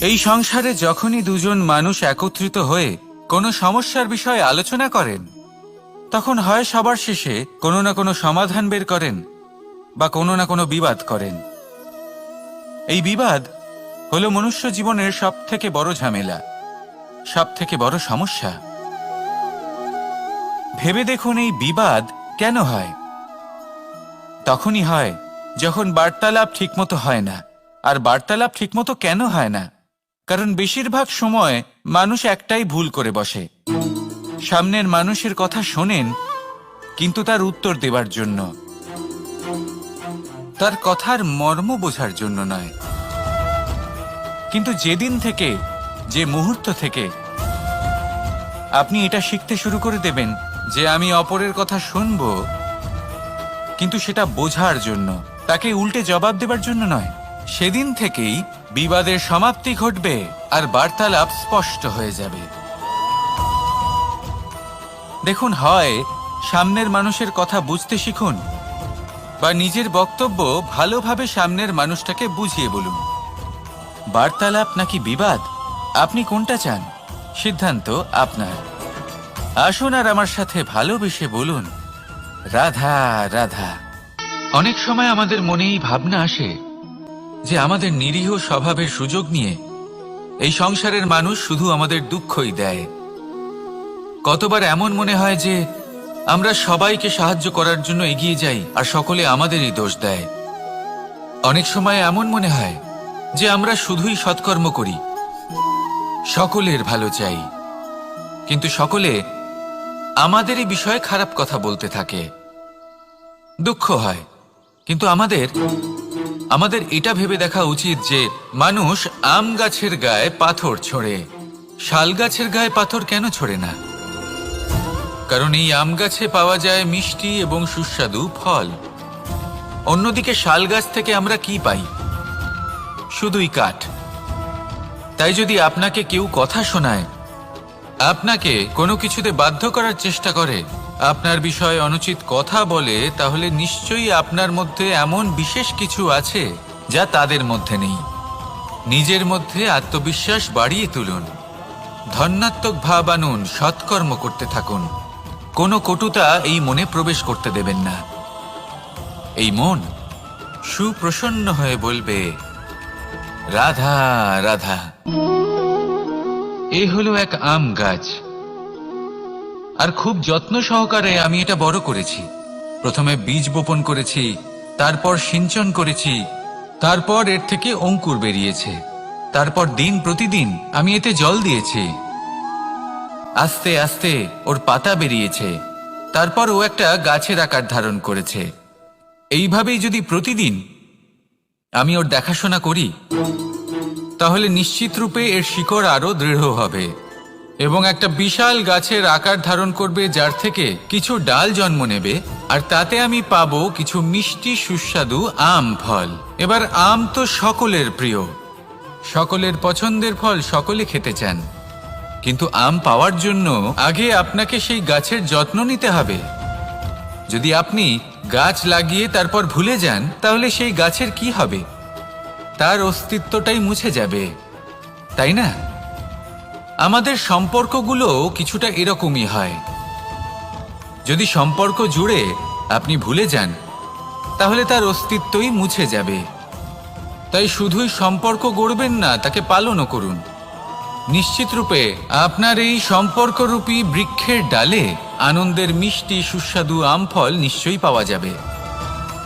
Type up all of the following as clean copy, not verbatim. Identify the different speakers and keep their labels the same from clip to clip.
Speaker 1: এই সংসারে যখনই দুজন মানুষ একত্রিত হয়ে কোনো সমস্যার বিষয়ে আলোচনা করেন, তখন হয় সবার শেষে কোনো না কোনো সমাধান বের করেন বা কোনো না কোনো বিবাদ করেন। এই বিবাদ হলো মনুষ্য জীবনের সবথেকে বড় ঝামেলা, সবথেকে বড় সমস্যা। ভেবে দেখুন, এই বিবাদ কেন হয়? তখনই হয় যখন বার্তালাপ ঠিকমতো হয় না। আর বার্তালাপ ঠিকমতো কেন হয় না? কারণ বেশিরভাগ সময় মানুষ একটাই ভুল করে বসে। সামনের মানুষের কথা শোনেন, কিন্তু তার উত্তর দেবার জন্য, তার কথার মর্ম বোঝার জন্য নয়। কিন্তু যেদিন থেকে, যে মুহূর্ত থেকে আপনি এটা শিখতে শুরু করে দেবেন যে আমি অপরের কথা শুনব, কিন্তু সেটা বোঝার জন্য, তাকে উল্টে জবাব দেবার জন্য নয়, সেদিন থেকেই বিবাদের সমাপ্তি ঘটবে আর বার্তালাপ স্পষ্ট হয়ে যাবে। দেখুন, হয় সামনের মানুষের কথা বুঝতে শিখুন, বা নিজের বক্তব্য ভালোভাবে সামনের মানুষটাকে বুঝিয়ে বলুন। বার্তালাপ নাকি বিবাদ, আপনি কোনটা চান? সিদ্ধান্ত আপনার। আসুন আর আমার সাথে ভালোবেসে বলুন, রাধা রাধা। অনেক সময় আমাদের মনে এই ভাবনা আসে যে আমাদের নিরীহ স্বভাবের সুযোগ নিয়ে এই সংসারের মানুষ শুধু আমাদের দুঃখই দেয়। কতবার এমন মনে হয় যে আমরা সবাইকে সাহায্য করার জন্য এগিয়ে যাই আর সকলে আমাদেরই দোষ দেয়। অনেক সময় এমন মনে হয় যে আমরা শুধুই সৎকর্ম করি, সকলের ভালো চাই, কিন্তু সকলে আমাদেরই বিষয়ে খারাপ কথা বলতে থাকে। দুঃখ হয়, কিন্তু আমাদের এটা ভেবে দেখা উচিত যে মানুষ আম গাছের গায়ে পাথর ছোড়ে, শাল গাছের গায়ে পাথর কেন ছোড়ে না? কারণ এই আম গাছে পাওয়া যায় মিষ্টি এবং সুস্বাদু ফল। অন্যদিকে শাল গাছ থেকে আমরা কি পাই? শুধুই কাঠ। তাই যদি আপনাকে কেউ কথা শোনায়, আপনাকে কোনো কিছুতে বাধ্য করার চেষ্টা করে, আপনার বিষয়ে অনুচিত কথা বলে, তাহলে নিশ্চয়ই আপনার মধ্যে এমন বিশেষ কিছু আছে যা তাদের মধ্যে নেই। নিজের মধ্যে আত্মবিশ্বাস বাড়িয়ে তুলুন, ধন্যাত্মক ভাব আনুন, সৎকর্ম করতে থাকুন। কোনো কটুতা এই মনে প্রবেশ করতে দেবেন না। এই মন সুপ্রসন্ন হয়ে বলবে, রাধা রাধা। এই হলো এক আম গাছ, আর খুব যত্ন সহকারে আমি এটা বড় করেছি। প্রথমে বীজ বপন করেছি, তারপর সিঞ্চন করেছি, তারপর এর থেকে অঙ্কুর বেরিয়েছে, তারপর দিন প্রতিদিন আমি এতে জল দিয়েছি। আস্তে আস্তে ওর পাতা বেরিয়েছে, তারপর ও একটা গাছের আকার ধারণ করেছে। এইভাবেই যদি প্রতিদিন আমি ওর দেখাশোনা করি, তাহলে নিশ্চিত রূপে এর শিকড় আরো দৃঢ় হবে এবং একটা বিশাল গাছের আকার ধারণ করবে, যার থেকে কিছু ডাল জন্ম নেবে, আর তাতে আমি পাবো কিছু মিষ্টি সুস্বাদু আম ফল। এবার আম তো সকলের প্রিয়, সকলের পছন্দের ফল, সকলে খেতে চান। কিন্তু আম পাওয়ার জন্য আগে আপনাকে সেই গাছের যত্ন নিতে হবে। যদি আপনি গাছ লাগিয়ে তারপর ভুলে যান, তাহলে সেই গাছের কি হবে? তার অস্তিত্বটাই মুছে যাবে, তাই না? আমাদের সম্পর্কগুলো কিছুটা এরকমই হয়। যদি সম্পর্ক জুড়ে আপনি ভুলে যান, তাহলে তার অস্তিত্বই মুছে যাবে। তাই শুধুই সম্পর্ক গড়বেন না, তাকে পালনও করুন। নিশ্চিত রূপে আপনার এই সম্পর্করূপী বৃক্ষের ডালে আনন্দের মিষ্টি সুস্বাদু আম ফল নিশ্চয়ই পাওয়া যাবে।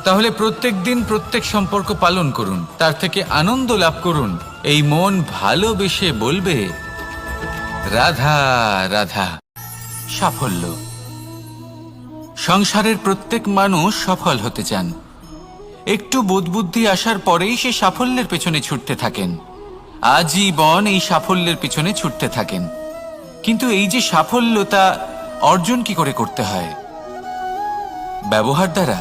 Speaker 1: তাহলে প্রত্যেক দিন প্রত্যেক সম্পর্ক পালন করুন, তার থেকে আনন্দ লাভ করুন। এই মন ভালোবেসে বলবে, রাধা রাধা। সাফল্য। সংসারের প্রত্যেক মানুষ সফল হতে চান। একটু বোধবুদ্ধি আসার পরেই সে সাফল্যের পেছনে ছুটতে থাকেন, আজীবন এই সাফল্যের পেছনে ছুটতে থাকেন। কিন্তু এই যে সাফল্য, তা অর্জন কি করে করতে হয়? ব্যবহার দ্বারা,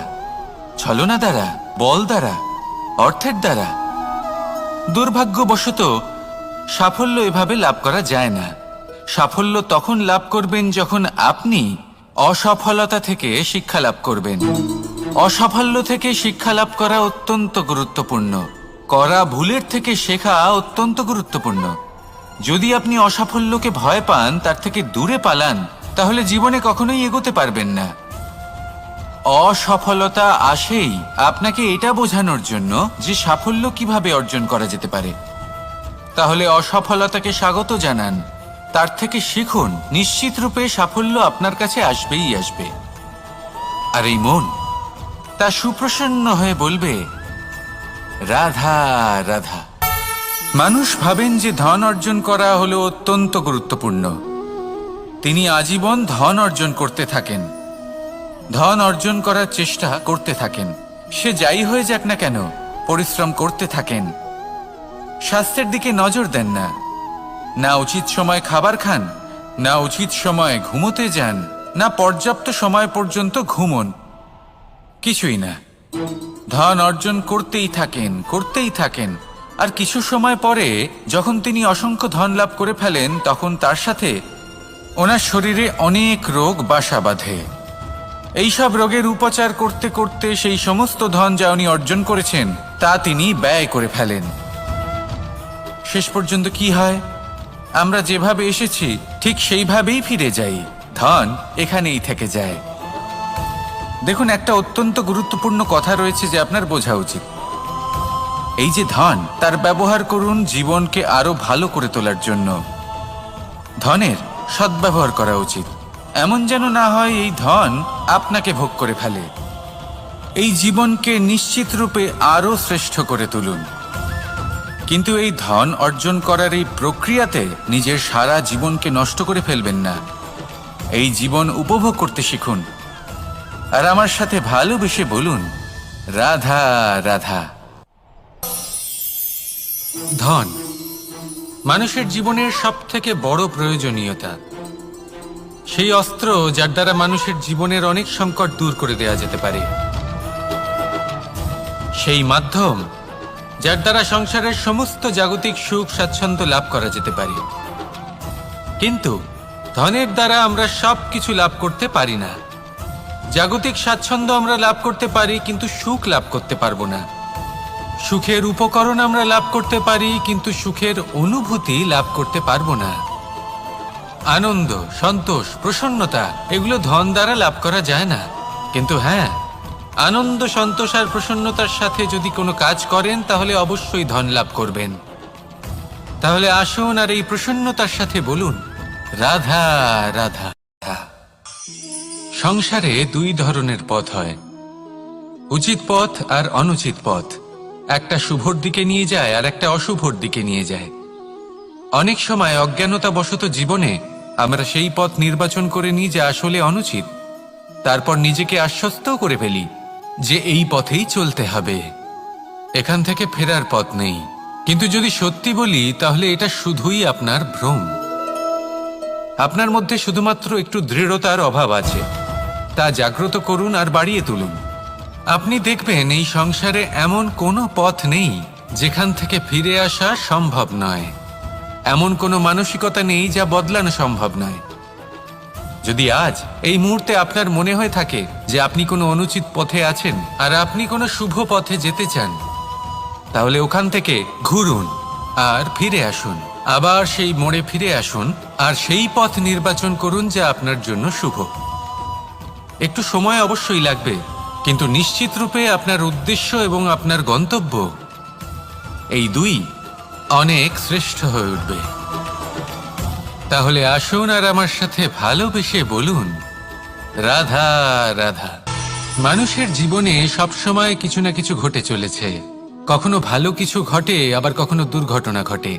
Speaker 1: ছলনা দ্বারা, বল দ্বারা, অর্থের দ্বারা? দুর্ভাগ্যবশত সাফল্য এভাবে লাভ করা যায় না। সাফল্য তখন লাভ করবেন যখন আপনি অসফলতা থেকে শিক্ষা লাভ করবেন। অসাফল্য থেকে শিক্ষা লাভ করা অত্যন্ত গুরুত্বপূর্ণ। করা ভুলের থেকে শেখা অত্যন্ত গুরুত্বপূর্ণ। যদি আপনি অসাফল্যকে ভয় পান, তার থেকে দূরে পালান, তাহলে জীবনে কখনোই এগোতে পারবেন না। অসফলতা আসেই আপনাকে এটা বোঝানোর জন্য যে সাফল্য কিভাবে অর্জন করা যেতে পারে। তাহলে অসফলতাকে স্বাগত জানান, তার থেকে শিখুন। নিশ্চিত রূপে সাফল্য আপনার কাছে আসবেই আসবে। আর এই মন তা সুপ্রসন্ন হয়ে বলবে, রাধা রাধা। মানুষ ভাবেন যে ধন অর্জন করা হলো অত্যন্ত গুরুত্বপূর্ণ। তিনি আজীবন ধন অর্জন করতে থাকেন, ধন অর্জন করার চেষ্টা করতে থাকেন। সে যাই হয়ে যাক না কেন, পরিশ্রম করতে থাকেন। স্বাস্থ্যের দিকে নজর দেন না, না উচিত সময় খাবার খান, না উচিত সময় ঘুমোতে যান, না পর্যাপ্ত সময় পর্যন্ত ঘুমন, কিছুই না। ধন অর্জন করতেই থাকেন, করতেই থাকেন। আর কিছু সময় পরে যখন তিনি অসংখ্য ধন লাভ করে ফেলেন, তখন তার সাথে ওনার শরীরে অনেক রোগ বাসা বাঁধে। এইসব রোগের উপচার করতে করতে সেই সমস্ত ধন যা উনি অর্জন করেছেন তা তিনি ব্যয় করে ফেলেন। শেষ পর্যন্ত কি হয়? আমরা যেভাবে এসেছি ঠিক সেইভাবেই ফিরে যাই, ধন এখানেই থেকে যায়। দেখুন, একটা অত্যন্ত গুরুত্বপূর্ণ কথা রয়েছে যে আপনার বোঝা উচিত। এই যে ধন, তার ব্যবহার করুন জীবনকে আরো ভালো করে তোলার জন্য। ধনের সদ্ব্যবহার করা উচিত, এমন যেন না হয় এই ধন আপনাকে ভোগ করে ফেলে। এই জীবনকে নিশ্চিত রূপে আরো শ্রেষ্ঠ করে তুলুন। কিন্তু এই ধন অর্জন করার এই প্রক্রিয়াতে নিজের সারা জীবনকে নষ্ট করে ফেলবেন না। এই জীবন উপভোগ করতে শিখুন। আর আমার সাথে ভালোবেসে বলুন, রাধা রাধা। ধন মানুষের জীবনের সবথেকে বড় প্রয়োজনীয়তা, সেই অস্ত্র যার দ্বারা মানুষের জীবনের অনেক সংকট দূর করে দেওয়া যেতে পারে, সেই মাধ্যম যার দ্বারা সংসারের সমস্ত জাগতিক সুখ স্বাচ্ছন্দ্য লাভ করা যেতে পারে। কিন্তু ধনের দ্বারা আমরা সব কিছু লাভ করতে পারি না। জাগতিক স্বাচ্ছন্দ্য আমরা লাভ করতে পারি, কিন্তু সুখ লাভ করতে পারবো না। সুখের উপকরণ আমরা লাভ করতে পারি, কিন্তু সুখের অনুভূতি লাভ করতে পারবো না। আনন্দ, সন্তোষ, প্রসন্নতা এগুলো ধন দ্বারা লাভ করা যায় না। কিন্তু হ্যাঁ, আনন্দ, সন্তোষ আর প্রসন্নতার সাথে যদি কোনো কাজ করেন তাহলে অবশ্যই ধন লাভ করবেন। তাহলে আসুন আর এই প্রসন্নতার সাথে বলুন, রাধা রাধা। সংসারে দুই ধরনের পথ হয়, উচিত পথ আর অনুচিত পথ। একটা শুভর দিকে নিয়ে যায় আর একটা অশুভর দিকে নিয়ে যায়। অনেক সময় অজ্ঞানতাবশত জীবনে আমরা সেই পথ নির্বাচন করে নিই যা আসলে অনুচিত। তারপর নিজেকে আশ্বস্তও করে ফেলি যে এই পথেই চলতে হবে, এখান থেকে ফেরার পথ নেই। কিন্তু যদি সত্যি বলি তাহলে এটা শুধুই আপনার ভ্রম। আপনার মধ্যে শুধুমাত্র একটু দৃঢ়তার অভাব আছে, তা জাগ্রত করুন আর বাড়িয়ে তুলুন। আপনি দেখবেন এই সংসারে এমন কোনো পথ নেই যেখান থেকে ফিরে আসা সম্ভব নয়। এমন কোনো মানসিকতা নেই যা বদলানো সম্ভব নয়। যদি আজ এই মুহূর্তে আপনার মনে হয়ে থাকে যে আপনি কোনো অনুচিত পথে আছেন আর আপনি কোনো শুভ পথে যেতে চান, তাহলে ওখান থেকে ঘুরুন আর ফিরে আসুন। আবার সেই মোড়ে ফিরে আসুন আর সেই পথ নির্বাচন করুন যা আপনার জন্য শুভ। একটু সময় অবশ্যই লাগবে, কিন্তু নিশ্চিত রূপে আপনার উদ্দেশ্য এবং আপনার গন্তব্য এই দুই অনেক শ্রেষ্ঠ হয়ে উঠবে। তাহলে আসুন আর আমার সাথে ভালোবেসে বলুন, রাধা রাধা। মানুষের জীবনে সবসময় কিছু না কিছু ঘটে চলেছে। কখনো ভালো কিছু ঘটে, আবার কখনো দুর্ঘটনা ঘটে।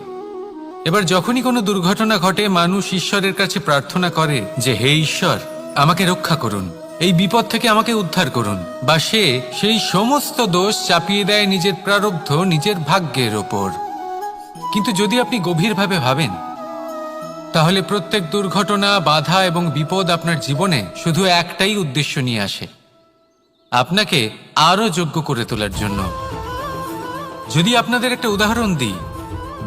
Speaker 1: এবার যখনই কোনো দুর্ঘটনা ঘটে, মানুষ ঈশ্বরের কাছে প্রার্থনা করে যে হে ঈশ্বর, আমাকে রক্ষা করুন, এই বিপদ থেকে আমাকে উদ্ধার করুন। বা সে সেই সমস্ত দোষ চাপিয়ে দেয় নিজের প্রারব্ধ, নিজের ভাগ্যের ওপর। কিন্তু যদি আপনি গভীরভাবে ভাবেন, তাহলে প্রত্যেক দুর্ঘটনা, বাধা এবং বিপদ আপনার জীবনে শুধু একটাই উদ্দেশ্য নিয়ে আসে, আপনাকে আরো যোগ্য করে তোলার জন্য। যদি আপনাদের একটা উদাহরণ দিই,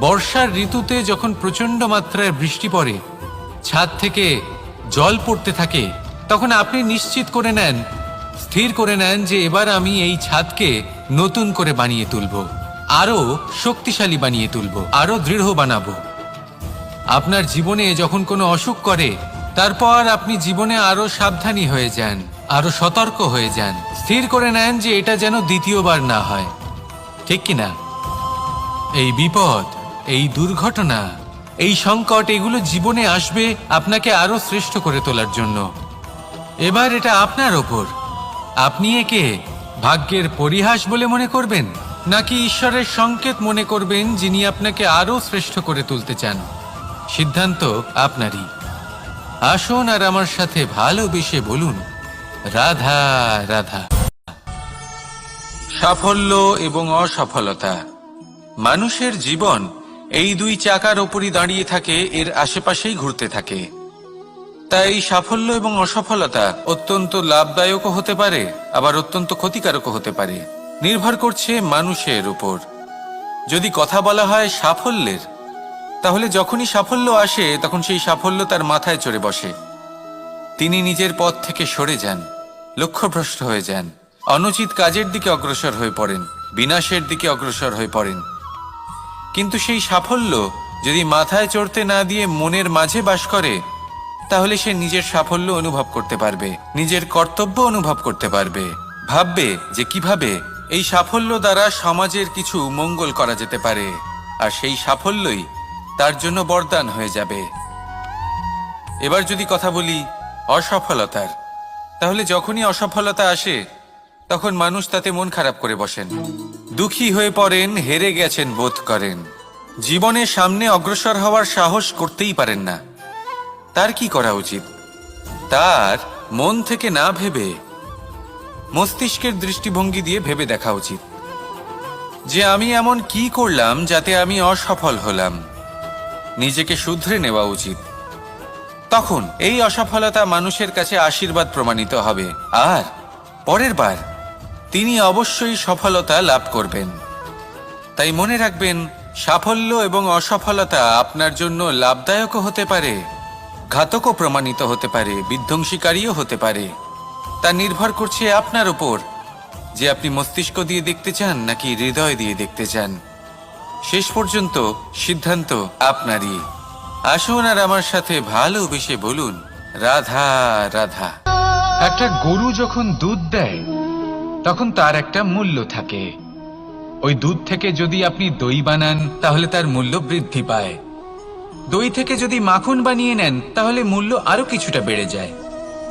Speaker 1: বর্ষার ঋতুতে যখন প্রচন্ড মাত্রায় বৃষ্টি পড়ে, ছাদ থেকে জল পড়তে থাকে, তখন আপনি নিশ্চিত করে নেন, স্থির করে নেন যে এবার আমি এই ছাদকে নতুন করে বানিয়ে তুলব,
Speaker 2: আরো শক্তিশালী বানিয়ে তুলব, আরো দৃঢ় বানাবো। আপনার জীবনে যখন কোনো অসুখ করে, তারপর আপনি জীবনে আরো সাবধানী হয়ে যান, আরো সতর্ক হয়ে যান, স্থির করে নেন যে এটা যেন দ্বিতীয়বার না হয়, ঠিক কিনা? এই বিপদ, এই দুর্ঘটনা, এই সংকট, এগুলো জীবনে আসবে আপনাকে আরো শ্রেষ্ঠ করে তোলার জন্য। এবার এটা আপনার ওপর। আপনি একে ভাগ্যের পরিহাস বলে মনে করবেন, নাকি ঈশ্বরের সংকেত মনে করবেন, যিনি আপনাকে আরো শ্রেষ্ঠ করে তুলতে চান? সিদ্ধান্ত আপনারই। আসুন আর আমার সাথে ভালোবেসে বলুন, রাধা রাধা।
Speaker 1: সাফল্য এবং অসফলতা। মানুষের জীবন এই দুই চাকার ওপরই দাঁড়িয়ে থাকে, এর আশেপাশেই ঘুরতে থাকে। তাই সাফল্য এবং অসফলতা অত্যন্ত লাভদায়কও হতে পারে, আবার অত্যন্ত ক্ষতিকারকও হতে পারে। নির্ভর করছে মানুষের উপর। যদি কথা বলা হয় সাফল্যের, তাহলে যখনই সাফল্য আসে তখন সেই সাফল্য তার মাথায় চড়ে বসে। তিনি নিজের পথ থেকে সরে যান, লক্ষ্যভ্রষ্ট হয়ে যান, অনুচিত কাজের দিকে অগ্রসর হয়ে পড়েন, বিনাশের দিকে অগ্রসর হয়ে পড়েন। কিন্তু সেই সাফল্য যদি মাথায় চড়তে না দিয়ে মনের মাঝে বাস করে, তাহলে সে নিজের সাফল্য অনুভব করতে পারবে, নিজের কর্তব্য অনুভব করতে পারবে, ভাববে যে কিভাবে এই সাফল্য দ্বারা সমাজের কিছু মঙ্গল করা যেতে পারে, আর সেই সাফল্যই তার জন্য বরদান হয়ে যাবে। এবার যদি কথা বলি অসফলতার, তাহলে যখনই অসফলতা আসে তখন মানুষ তাতে মন খারাপ করে বসেন, দুঃখী হয়ে পড়েন, হেরে গেছেন বোধ করেন, জীবনের সামনে অগ্রসর হওয়ার সাহস করতেই পারেন না। তার কি করা উচিত? তার মন থেকে না ভেবে মস্তিষ্কের দৃষ্টিভঙ্গি দিয়ে ভেবে দেখা উচিত যে আমি এমন কি করলাম যাতে আমি অসফল হলাম। নিজেকে শুধরে নেওয়া উচিত। তখন এই অসফলতা মানুষের কাছে আশীর্বাদ প্রমাণিত হবে, আর পরের বার তিনি অবশ্যই সফলতা লাভ করবেন। তাই মনে রাখবেন, সাফল্য এবং অসফলতা আপনার জন্য লাভদায়কও হতে পারে, ঘাতকও প্রমাণিত হতে পারে, বিধ্বংসীকারীও হতে পারে। তা নির্ভর করছে আপনার উপর যে আপনি মস্তিষ্ক দিয়ে দেখতে চান নাকি হৃদয় দিয়ে দেখতে চান। শেষ পর্যন্ত সিদ্ধান্ত আপনারই। আসুন আর আমার সাথে ভালোবেসে বলুন, রাধা রাধা।
Speaker 2: একটা গরু যখন দুধ দেয় তখন তার একটা মূল্য থাকে। ওই দুধ থেকে যদি আপনি দই বানান তাহলে তার মূল্য বৃদ্ধি পায়। দই থেকে যদি মাখন বানিয়ে নেন তাহলে মূল্য আরো কিছুটা বেড়ে যায়।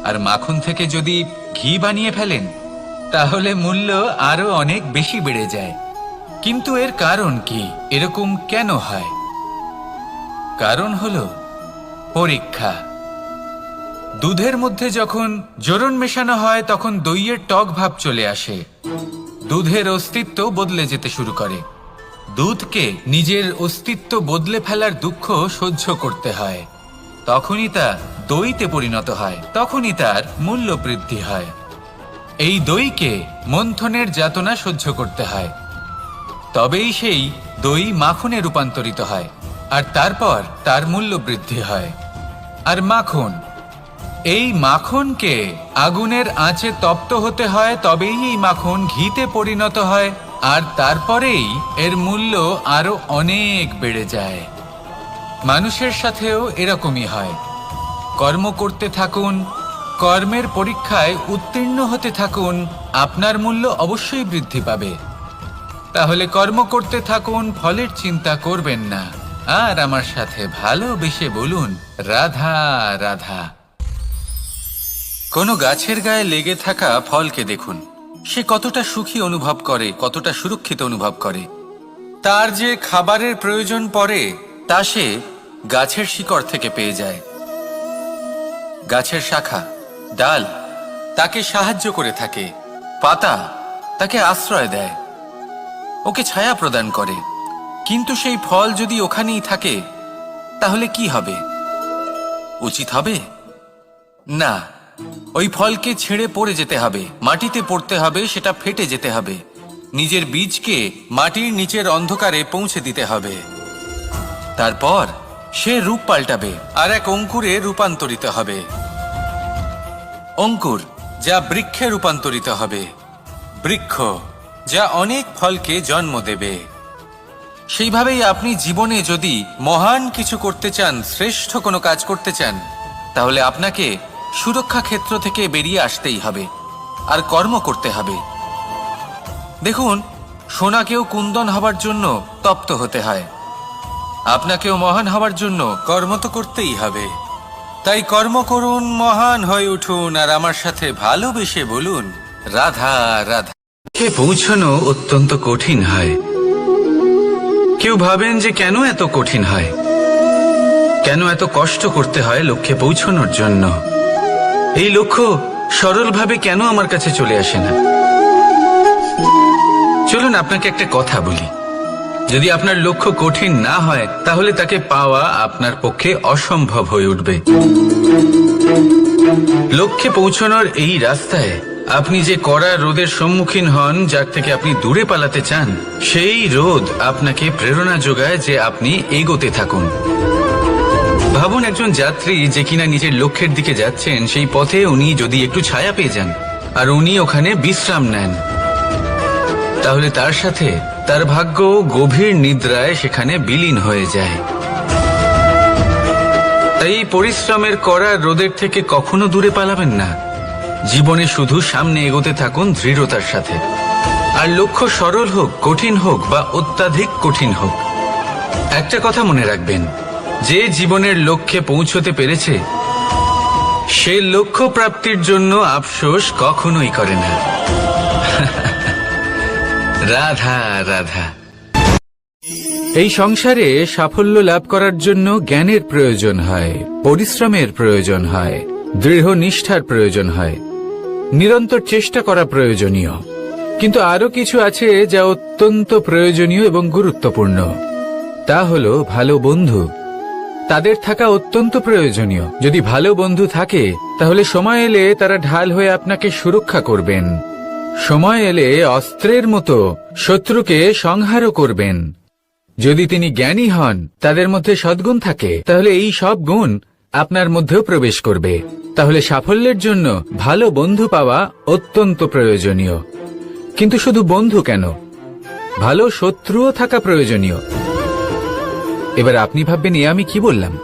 Speaker 2: আর মাখন থেকে যদি ঘি বানিয়ে ফেলেন তাহলে মূল্য আরো অনেক বেশি বেড়ে যায়। কিন্তু এর কারণ কি? এরকম কেন হয়? কারণ হলো পরীক্ষা। দুধের মধ্যে যখন জোরন মেশানো হয় তখন দইয়ের টক ভাব চলে আসে, দুধের অস্তিত্ব বদলে যেতে শুরু করে। দুধকে নিজের অস্তিত্ব বদলে ফেলার দুঃখ সহ্য করতে হয়, তখনই তা দইতে পরিণত হয়, তখনই তার মূল্য বৃদ্ধি হয়। এই দইকে মন্থনের যাতনা সহ্য করতে হয়, তবেই সেই দই মাখনে রূপান্তরিত হয়, আর তারপর তার মূল্য বৃদ্ধি হয়। আর মাখন, এই মাখনকে আগুনের আঁচে তপ্ত হতে হয়, তবেই এই মাখন ঘিতে পরিণত হয়, আর তারপরেই এর মূল্য আরো অনেক বেড়ে যায়। মানুষের সাথেও এরকমই হয়। কর্ম করতে থাকুন, কর্মের পরীক্ষায় উত্তীর্ণ হতে থাকুন, আপনার মূল্য অবশ্যই বৃদ্ধি পাবে। তাহলে কর্ম করতে থাকুন, ফলের চিন্তা করবেন না। আর আমার সাথে ভালোবেসে বলুন, রাধা রাধা।
Speaker 1: কোনো গাছের গায়ে লেগে থাকা ফলকে দেখুন, সে কতটা সুখী অনুভব করে, কতটা সুরক্ষিত অনুভব করে। তার যে খাবারের প্রয়োজন পড়ে তা সে গাছের শিকড় থেকে পেয়ে যায়। গাছের শাখা, ডাল তাকে সাহায্য করে থাকে, পাতা তাকে আশ্রয় দেয়, ওকে ছায়া প্রদান করে। কিন্তু সেই ফল যদি ওখানেই থাকে তাহলে কি হবে? উচিত হবে না। ওই ফলকে ছেড়ে পড়ে যেতে হবে, মাটিতে পড়তে হবে, সেটা ফেটে যেতে হবে, নিজের বীজকে মাটির নিচের অন্ধকারে পৌঁছে দিতে হবে। তারপর সে রূপ পাল্টাবে, আর এক অঙ্কুরে রূপান্তরিত হবে। অঙ্কুর যা বৃক্ষে রূপান্তরিত হবে, বৃক্ষ যা অনেক ফলকে জন্ম দেবে। সেইভাবেই আপনি জীবনে যদি মহান কিছু করতে চান, শ্রেষ্ঠ কোনো কাজ করতে চান, তাহলে আপনাকে সুরক্ষা ক্ষেত্র থেকে বেরিয়ে আসতেই হবে আর কর্ম করতে হবে। দেখুন, সোনাকেও কুন্দন হবার জন্য তপ্ত হতে হয়, আপনাকেও মহান হবার জন্য কর্ম তো করতেই হবে। তাই কর্ম করুন, মহান হয়ে উঠুন, আর আমার সাথে ভালোবেসে বলুন, রাধা রাধা।
Speaker 2: পৌঁছানো অত্যন্ত কঠিন হয়। কেউ ভাবেন যে কেন এত কঠিন হয়, কেন এত কষ্ট করতে হয় লক্ষ্যে পৌঁছানোর জন্য। এই লক্ষ্য সরলভাবে কেন আমার কাছে চলে আসে না? চলুন আপনাকে একটা কথা বলি, যদি আপনার লক্ষ্য কঠিন না হয় তাহলে তাকে পাওয়া আপনার পক্ষে অসম্ভব হয়ে উঠবে। লক্ষ্যে পৌঁছানোর এই রাস্তায় আপনি যে কড়া রোদের সম্মুখীন হন, যার থেকে আপনি দূরে পালাতে চান, সেই রোদ আপনাকে প্রেরণা যোগায় যে আপনি এগোতে থাকুন। ভাবুন একজন যাত্রী যে কিনা নিজের লক্ষ্যের দিকে যাচ্ছেন, সেই পথে উনি যদি একটু ছায়া পেয়ে যান আর উনি ওখানে বিশ্রাম নেন, তাহলে তার সাথে তার ভাগ্য গভীর নিদ্রায় সেখানে বিলীন হয়ে যায়। তাই পরিশ্রমের করা রোদের থেকে কখনো দূরে পালাবেন না। জীবনে শুধু সামনে এগোতে থাকুন দৃঢ়তার সাথে। আর লক্ষ্য সরল হোক, কঠিন হোক বা অত্যাধিক কঠিন হোক, একটা কথা মনে রাখবেন, যে জীবনের লক্ষ্যে পৌঁছতে পেরেছে সে লক্ষ্য প্রাপ্তির জন্য আফসোস কখনোই করে না। রাধা রাধা। এই সংসারে সাফল্য লাভ করার জন্য জ্ঞানের প্রয়োজন হয়, পরিশ্রমের প্রয়োজন হয়, দৃঢ় নিষ্ঠার প্রয়োজন হয়, নিরন্তর চেষ্টা করা প্রয়োজনীয়। কিন্তু আরো কিছু আছে যা অত্যন্ত প্রয়োজনীয় এবং গুরুত্বপূর্ণ। তা হলো ভালো বন্ধু। তাদের থাকা অত্যন্ত প্রয়োজনীয়। যদি ভালো বন্ধু থাকে তাহলে সময় এলে তারা ঢাল হয়ে আপনাকে সুরক্ষা করবেন। সময় এলে অস্ত্রের মতো শত্রুকে সংহারও করবেন। যদি তিনি জ্ঞানী হন, তাদের মধ্যে সদ্গুণ থাকে, তাহলে এই সব গুণ আপনার মধ্যেও প্রবেশ করবে। তাহলে সাফল্যের জন্য ভালো বন্ধু পাওয়া অত্যন্ত প্রয়োজনীয়। কিন্তু শুধু বন্ধু কেন, ভালো শত্রুও থাকা প্রয়োজনীয়। এবার আপনি ভাববেন, এ আমি কি বললাম?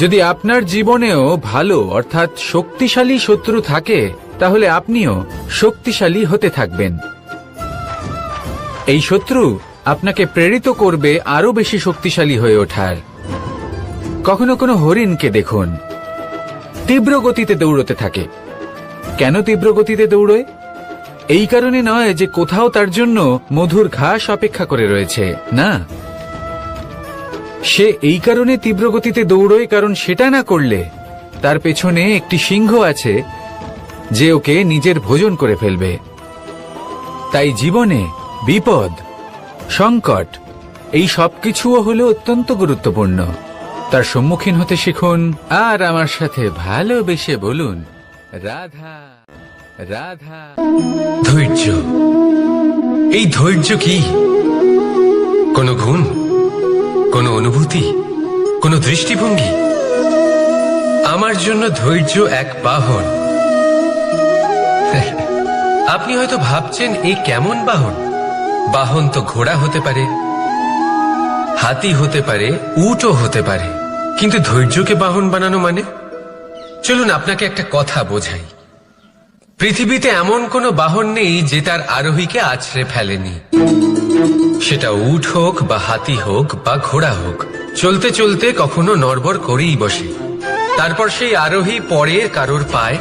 Speaker 2: যদি আপনার জীবনেও ভালো অর্থাৎ শক্তিশালী শত্রু থাকে, তাহলে আপনিও শক্তিশালী হতে থাকবেন। এই শত্রু আপনাকে প্রেরিত করবে আরো বেশি শক্তিশালী হয়ে ওঠার। কখনো কোনো হরিণকে দেখুন, তীব্র গতিতে দৌড়তে থাকে। কেন তীব্র গতিতে দৌড়য়? এই কারণে নয় যে কোথাও তার জন্য মধুর ঘাস অপেক্ষা করে রয়েছে, না। সে এই কারণে তীব্র গতিতে দৌড়য় কারণ সেটা না করলে তার পেছনে একটি সিংহ আছে যে ওকে নিজের ভোজন করে ফেলবে। তাই জীবনে বিপদ, সংকট, এই সবকিছুও হলো অত্যন্ত গুরুত্বপূর্ণ। তার সম্মুখীন হতে শিখুন আর আমার সাথে ভালোবেসে বলুন, রাধা রাধা।
Speaker 3: ধৈর্য। এই ধৈর্য কি কোনো গুণ, কোনো অনুভূতি, কোনো দৃষ্টিভঙ্গি? আমার জন্য ধৈর্য এক বাহন। আপনি হয়তো ভাবছেন, এই কেমন বাহন? বাহন তো ঘোড়া হতে পারে, হাতি হতে পারে, উটও হতে পারে, কিন্তু ধৈর্যকে বাহন বানানো মানে? চলুন আপনাকে একটা কথা বোঝাই। পৃথিবীতে এমন কোনো বাহন নেই যে তার আরোহীকে আছড়ে ফেলেনি। সেটা উট হোক বা হাতি হোক বা ঘোড়া হোক, চলতে চলতে কখনো নড়বড় করেই বসে। তারপর সেই আরোহী পড়ে কারোর পায়,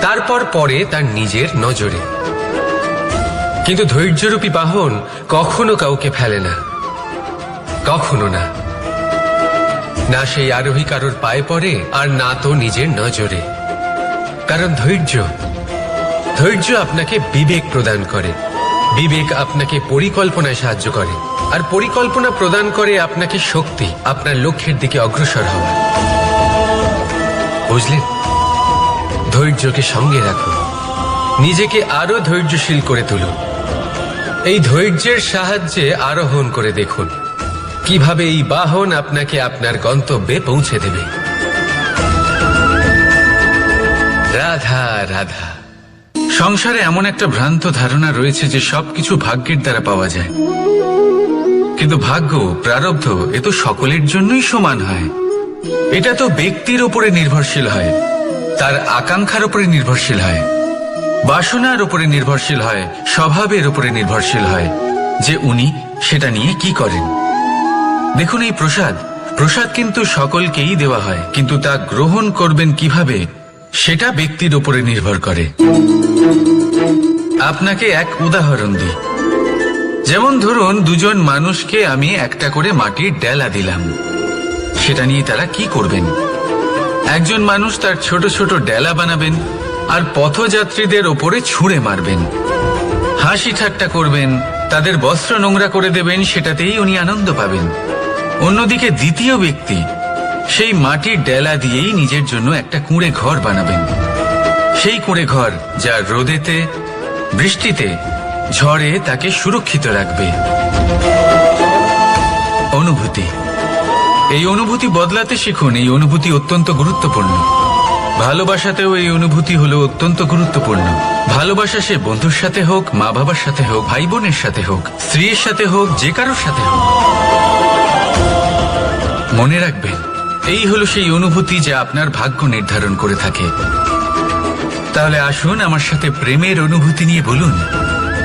Speaker 3: তারপর পড়ে তার নিজের নজরে। কিন্তু ধৈর্যরূপী বাহন কখনো কাউকে ফেলে না, কখনো না। না সেই আরোহী কারোর পায়ে পড়ে আর না তো নিজের নজরে। কারণ ধৈর্য আপনাকে বিবেক প্রদান করে, বিবেক আপনাকে পরিকল্পনায় সাহায্য করে, আর পরিকল্পনা প্রদান করে আপনাকে শক্তি, আপনার লক্ষ্যের দিকে অগ্রসর হওয়ার। বুঝলেন? ধৈর্যকে সঙ্গে রাখুন, নিজেকে আরো ধৈর্যশীল করে তুলুন। এই ধৈর্যের সাহায্যে আরোহণ করে দেখুন কিভাবে এই বাহন আপনাকে আপনার গন্তব্যে পৌঁছে দেবে। রাধা রাধা।
Speaker 2: সংসারে এমন একটা ভ্রান্ত ধারণা রয়েছে যে সবকিছু ভাগ্যের দ্বারা পাওয়া যায়, কিন্তু ভাগ্য, প্রারব্ধ এ তো সকলের জন্যই সমান হয়। এটা তো ব্যক্তির উপরে নির্ভরশীল হয়, তার আকাঙ্ক্ষার উপরে নির্ভরশীল হয়, বাসনার উপরে নির্ভরশীল হয়, স্বভাবের উপরে নির্ভরশীল হয় যে উনি সেটা নিয়ে কি করেন। দেখুন, এই প্রসাদ কিন্তু সকলকেই দেওয়া হয়, কিন্তু তা গ্রহণ করবেন কিভাবে সেটা ব্যক্তির উপরে নির্ভর করে। আপনাকে এক উদাহরণ দিই। যেমন ধরুন, দুজন মানুষকে আমি একটা করে মাটির ডেলা দিলাম, সেটা নিয়ে তারা কি করবেন? একজন মানুষ তার ছোট ছোট ডেলা বানাবেন আর পথযাত্রীদের ওপরে ছুঁড়ে মারবেন, হাসি ঠাট্টা করবেন, তাদের বস্ত্র নোংরা করে দেবেন, সেটাতেই উনি আনন্দ পাবেন। অন্যদিকে দ্বিতীয় ব্যক্তি সেই মাটির ডেলা দিয়েই নিজের জন্য একটা কুঁড়ে ঘর বানাবেন। সেই কুঁড়ে ঘর যা রোদেতে, বৃষ্টিতে, ঝড়ে তাকে সুরক্ষিত রাখবে। অনুভূতি, এই অনুভূতি বদলাতে শিখুন। এই অনুভূতি অত্যন্ত গুরুত্বপূর্ণ। ভালোবাসাতেও এই অনুভূতি হলো অত্যন্ত গুরুত্বপূর্ণ। ভালোবাসা সে বন্ধুর সাথে হোক, মা বাবার সাথে হোক, ভাই বোনের সাথে হোক, স্ত্রীর সাথে হোক, যে কারোর সাথে হোক। মনে রাখবেন, এই হলো সেই অনুভূতি যা আপনার ভাগ্য নির্ধারণ করে থাকে। তাহলে আসুন আমার সাথে প্রেমের অনুভূতি নিয়ে বলুন,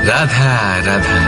Speaker 2: রাধা রাধা।